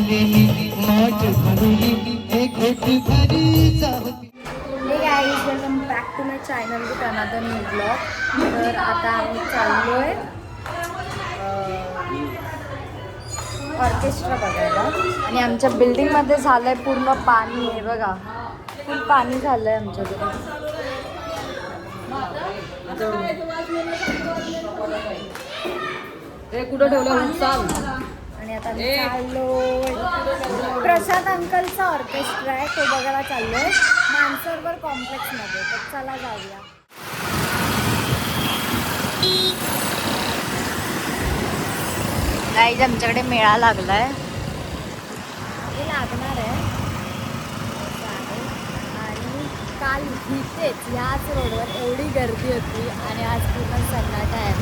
गेली मौज भरली एक घोट भरी जाऊ. Hey guys welcome back to my channel with another new blog. तर आता आम्ही चाललोय ऑर्केस्ट्रा बघायला आणि आमच्या बिल्डिंगमध्ये झालंय पूर्ण पाणी आहे बघा. फुल पाणी झालंय आमच्याकडे. हे कुठं ठेवलं चाल. आणि आता आम्ही चाललोय प्रसाद अंकलचा ऑर्केस्ट्रा आहे तो बघायला चाललोय मानसरोवर कॉम्प्लेक्समध्ये. तर चला जाऊया. गाईज आमच्याकडे मेळा लागलाय. हे लागणार आहे आणि काल इथेच ह्याच रोडवर एवढी गर्दी होती आणि आज पूर्ण सन्नाटा आहे.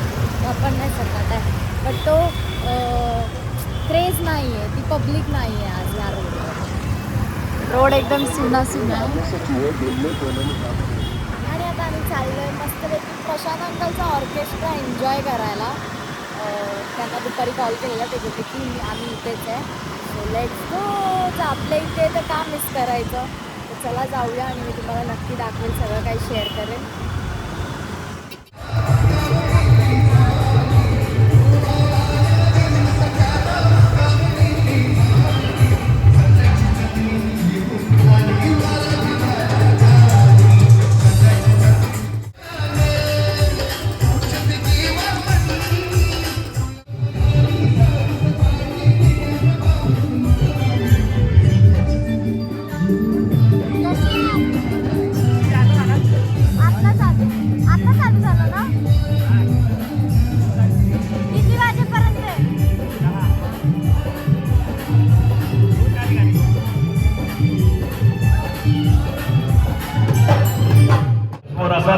आपण नाही सन्नाटा आहे पण तो क्रेज नाही आहे, ती पब्लिक नाही आहे आज ह्या रोडवर. रोड एकदम सुना सुना आहे. आणि आता आम्ही चाललोय मस्तपैकी प्रशांत अंकलचा ऑर्केस्ट्रा एन्जॉय करायला. त्यांना दुपारी कॉल केलेला ते बोलते की आम्ही इथेच आहे. So let's go. आपल्या इथे तर का मिस करायचं. तर चला जाऊया आणि मी तुम्हाला नक्की दाखवेल, सगळं काही शेअर करेल.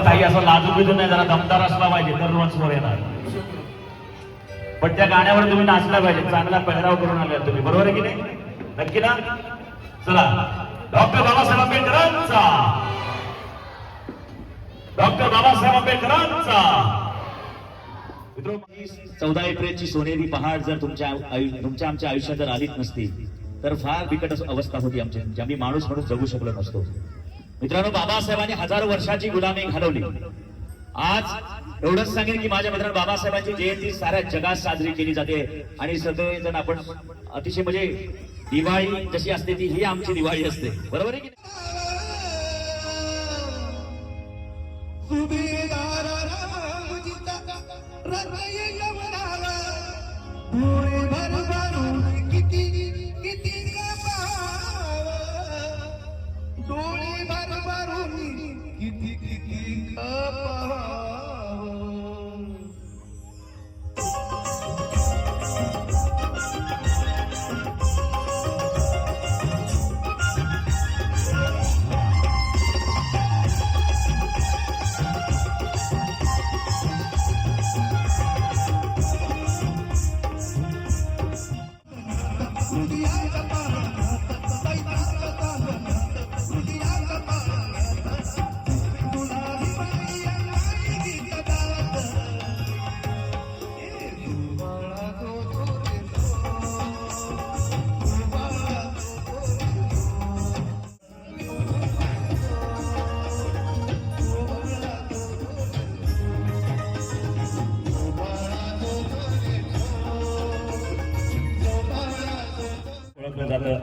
काही असं लाजूक बिजून नाही, जरा दमदार असला पाहिजे तर रोज वर येणार. पण त्या गाण्यावर तुम्ही नाचला पाहिजे. चांगला पेहराव करून आले तुम्ही, बरोबर आहे की नाही? नक्की ना? चला. डॉक्टर बाबासाहेब आंबेडकरांचा, डॉक्टर बाबासाहेब आंबेडकरांचा. 14 एप्रिलची सोनेरी पहाट जर तुमच्या आमच्या आयुष्यात जर आलीच नसती तर फार बिकट अवस्था होती आमची, जी आम्ही माणूस म्हणून जगू शकलो नसतो. मित्रांनो, बाबासाहेबांनी हजारो वर्षाची गुलामी घालवली. आज एवढंच सांगेन की माझ्या मित्रांनो, बाबासाहेबांची जयंती साऱ्या जगात साजरी केली जाते आणि सगळेजण आपण अतिशय म्हणजे दिवाळी जशी असते ती ही आमची दिवाळी असते, बरोबर आहे की नाही?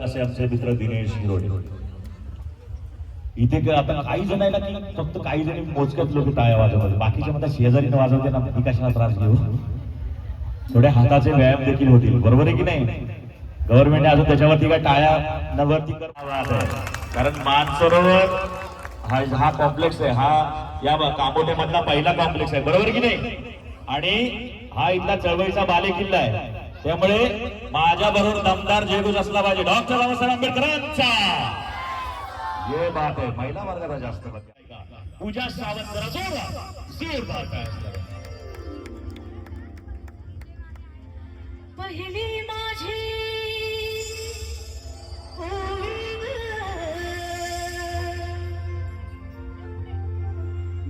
असे आमचे मित्र दिनेश हिरोडे. इथे आता काही जण आहे ना, फक्त काही जण मोजक्याच लोक टाळ्या वाजवतात, बाकीच्या म्हणतात शेजारीनं वाजवते ना, मी कशाला त्रास घेऊ. थोड्या हाताचे व्यायाम देखील होतील, बरोबर आहे की नाही? गव्हर्नमेंटने अजून त्याच्यावरती काय टाळ्या नवरती कारण मानसरोवर हा कॉम्प्लेक्स आहे, हा या कामोटे मधला पहिला कॉम्प्लेक्स आहे, बरोबर की नाही? आणि हा इथला चळवळीचा बाले किल्ला आहे. त्यामुळे माझ्या बरोबर दमदार जयघोष असला पाहिजे. डॉक्टर बाबासाहेब आंबेडकरांचा. ये बात आहे. महिला वर्गाला जास्त पूजा सावंत जोरदार काय पहिली माझी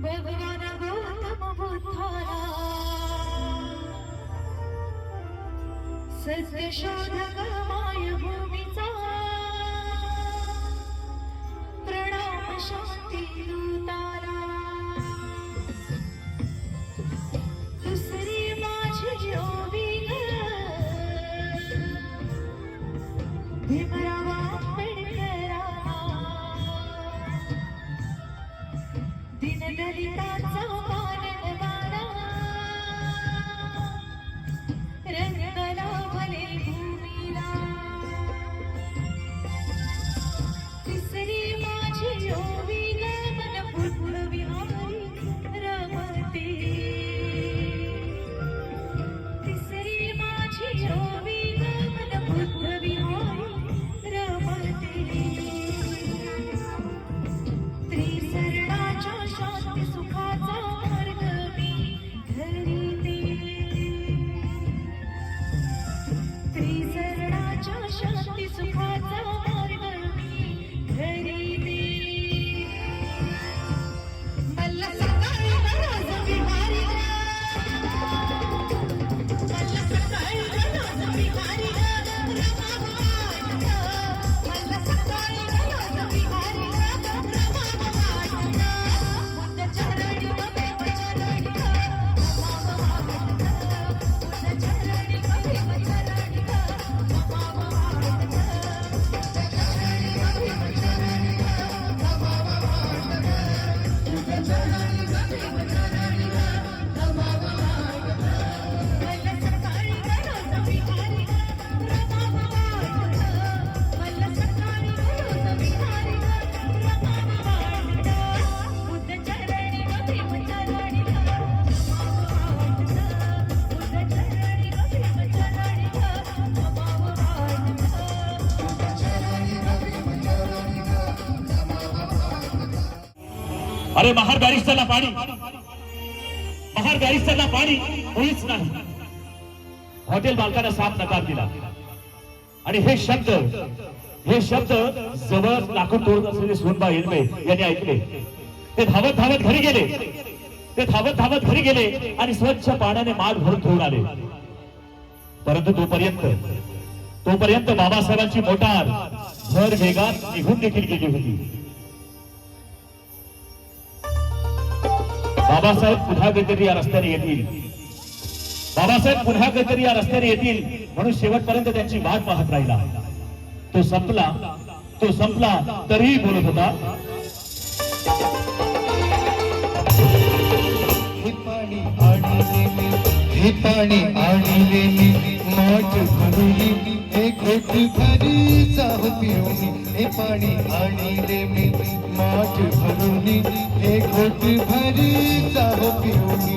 भगवान गौतम बुद्धाला सत्यशोधक मायभूमीचा प्रणाम शांती दूताला दुसरी माझी ओवी भीमराव आंबेडकरांना दीनदलितांचा पालनवाला रंगला भले भूमीला तिसरी माझी ओवी मन बुद्ध विहारी रमते तिसरी माझी ओवी मन बुद्ध विहारी रमते त्रिसरणाच्या शांती सुखाचा मार्ग मी धरिते त्रिसरणाच्या शांती सुखाचा मार्ग मी धरिते मला सकाळी रोज बिहारी मला सकाळी रोज बिहारी मला सकाळी रोज बिहारी बुद्ध चरणी प्रेम चरणी बुद्ध चरणी प्रेम चरणी मला सकाळी रोज बिहारी मला सकाळी रोज बिहारी बुद्ध चरणी प्रेम चरणी बुद्ध चरणी प्रेम चरणी अरे महार बॅरिस्टरला पाणी, महार बॅरिस्टरला पाणी मुळीच नाही. हॉटेल मालकानं साफ नकार दिला आणि हे शब्द जवळ लाकूड तोडत असलेले सोनबा येलबे यांनी ऐकले. ते धावत धावत घरी गेले, ते धावत धावत घरी गेले आणि स्वच्छ पाण्याने माठ भरून ठेवून आले. परंतु तोपर्यंत बाबासाहेबांची मोटार भर वेगात निघून देखील गेली होती. बाबासाहेब पुन्हा कधीतरी या रस्त्याने येतील, बाबासाहेब पुन्हा कधीतरी या रस्त्याने येतील म्हणून शेवटपर्यंत त्यांची वाट पाहत राहिला. तो संपला तरीही बोलत होता. हे पाणी आणले मी, हे पाणी आणले मी माठ भरुनी, हे घोट भरी जाऊ पिऊनी. हे पाणी आणले मी माठ भरुनी, हे घोट भरी जाऊ पिऊनी.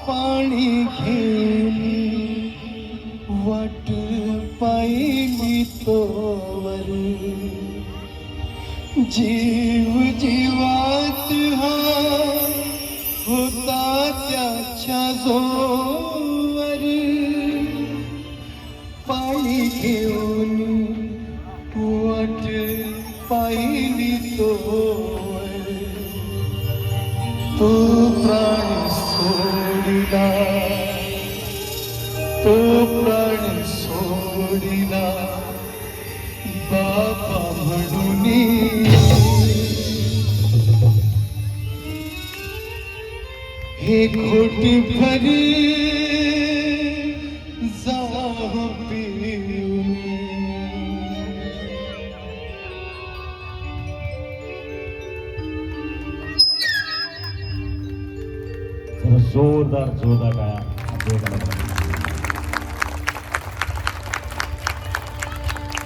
पाणी घेऊन वाट पाहिली तोवर जीव जीवात हा होता त्याच्या जोवर पाणी घेऊन वाट पाहिली तोवर तो प्राण सोडिला तो प्राण सोडिला बाबा म्हणून हे खोट भरी जाऊ पिऊन जरा जोरदार जोरदार टाळ्या.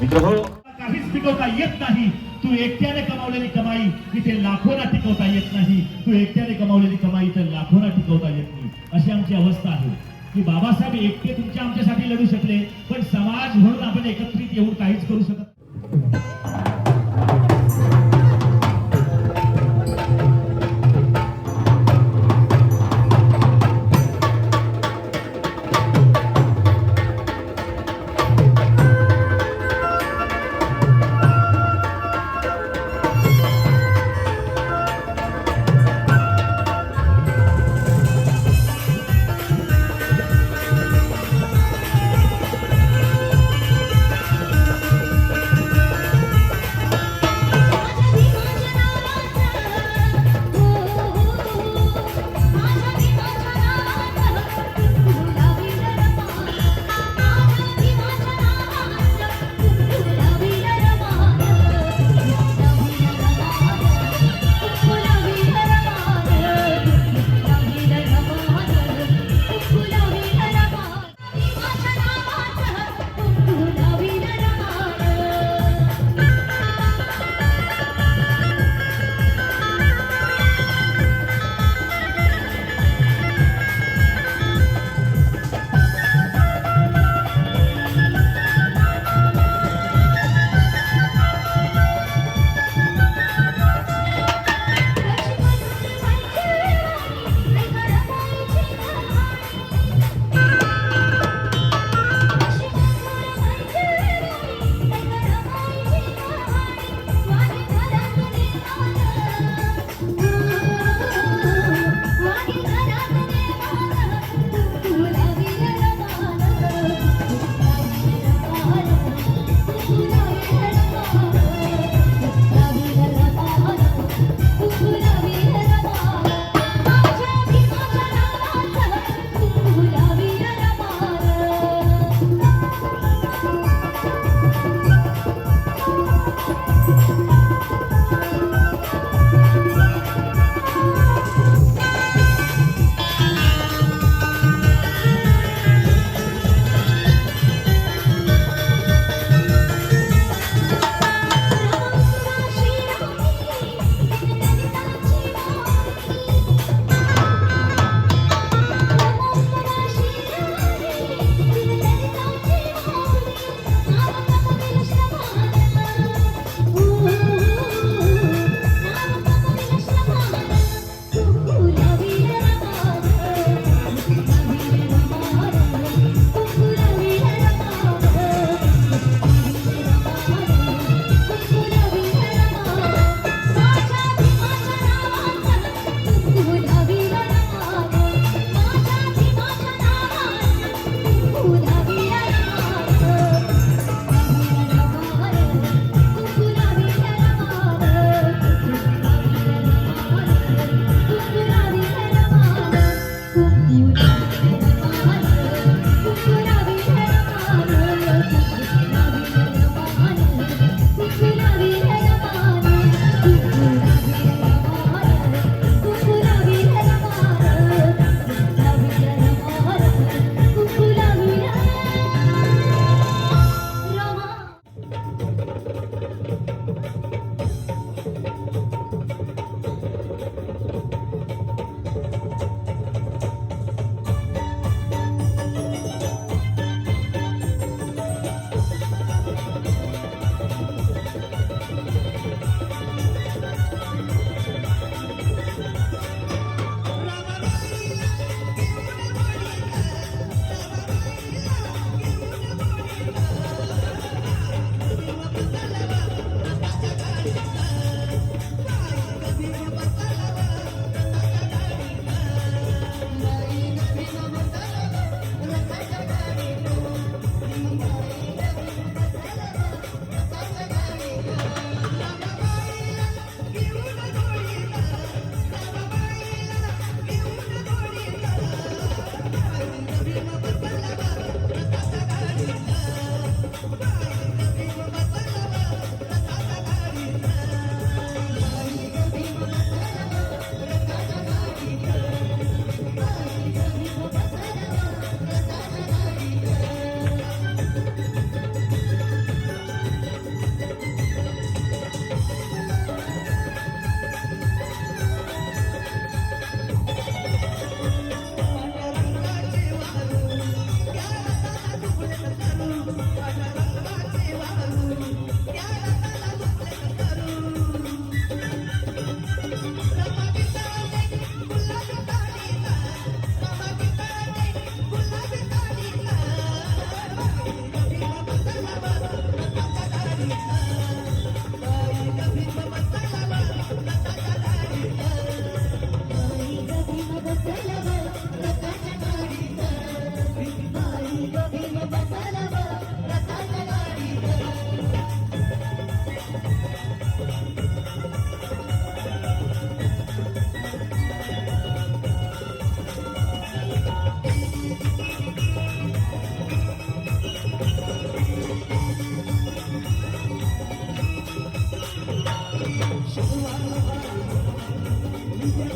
मित्रहो, काहीच टिकवता येत नाही. तू एकट्याने कमावलेली कमाई इथे लाखोना टिकवता येत नाही. तू एकट्याने कमावलेली कमाई इथे लाखोना टिकवता येत नाही. अशी आमची अवस्था आहे की बाबासाहेब एकटे तुमच्या आमच्यासाठी लढू शकले, पण समाज म्हणून आपण एकत्रित येऊन काहीच करू शकत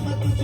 पैसा